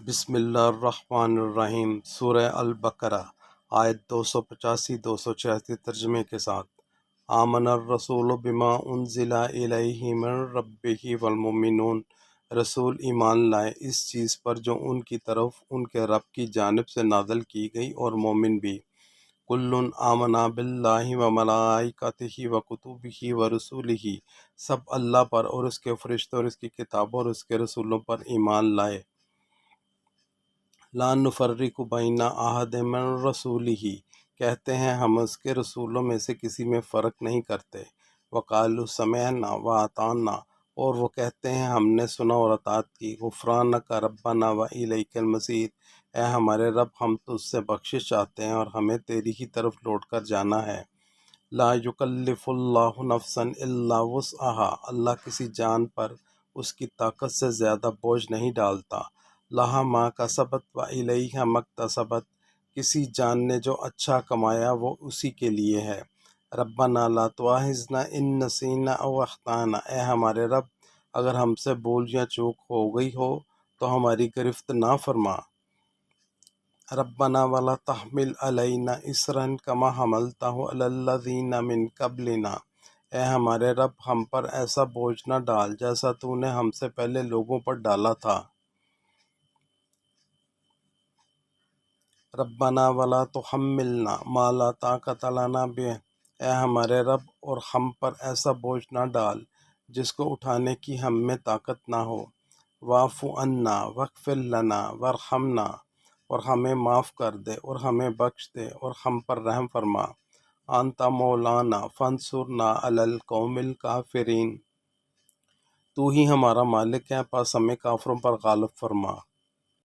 بسم اللہ الرحمن الرحیم۔ سورہ البقرہ آیت 285-286 ترجمے کے ساتھ۔ آمن الرسول بما انزل الیہ من ربہ والمؤمنون، رسول ایمان لائے اس چیز پر جو ان کی طرف ان کے رب کی جانب سے نازل کی گئی اور مومن بھی۔ کل آمنا باللہ وملائکتہ وکتبہ ورسولہ، سب اللہ پر اور اس کے فرشتوں اور اس کی کتابوں اور اس کے رسولوں پر ایمان لائے۔ لا نفرق بین احد من رسولہ، کہتے ہیں ہم اس کے رسولوں میں سے کسی میں فرق نہیں کرتے۔ وقالوا سمعنا واطعنا، اور وہ کہتے ہیں ہم نے سنا اور اطاعت کی۔ غفرانک ربنا والیک المصیر، اے ہمارے رب ہم تجھ سے بخشش چاہتے ہیں اور ہمیں تیری ہی طرف لوٹ کر جانا ہے۔ لا یکلف اللہ نفسا الا وسعها، اللہ کسی جان پر اس کی طاقت سے زیادہ بوجھ نہیں ڈالتا۔ لہا ما کسبت و علیہا ما اکتسبت، کسی جان نے جو اچھا کمایا وہ اسی کے لیے ہے۔ ربنا لا تؤاخذنا ان نسینا او اخطانا، اے ہمارے رب اگر ہم سے بھول یا چوک ہو گئی ہو تو ہماری گرفت نہ فرما۔ ربنا ولا تحمل علینا اصرا کما حملتہ علی الذین من قبلنا، اے ہمارے رب ہم پر ایسا بوجھ نہ ڈال جیسا تو نے ہم سے پہلے لوگوں پر ڈالا تھا۔ ربنا ولا تحملنا ما لا طاقت لنا بہ، اے ہمارے رب اور ہم پر ایسا بوجھ نہ ڈال جس کو اٹھانے کی ہم میں طاقت نہ ہو۔ واعف عنا واغفر لنا وارحمنا، اور ہمیں معاف کر دے اور ہمیں بخش دے اور ہم پر رحم فرما۔ انت مولانا فانصرنا علی القوم الکافرین، تو ہی ہمارا مالک ہے پس ہمیں کافروں پر غالب فرما۔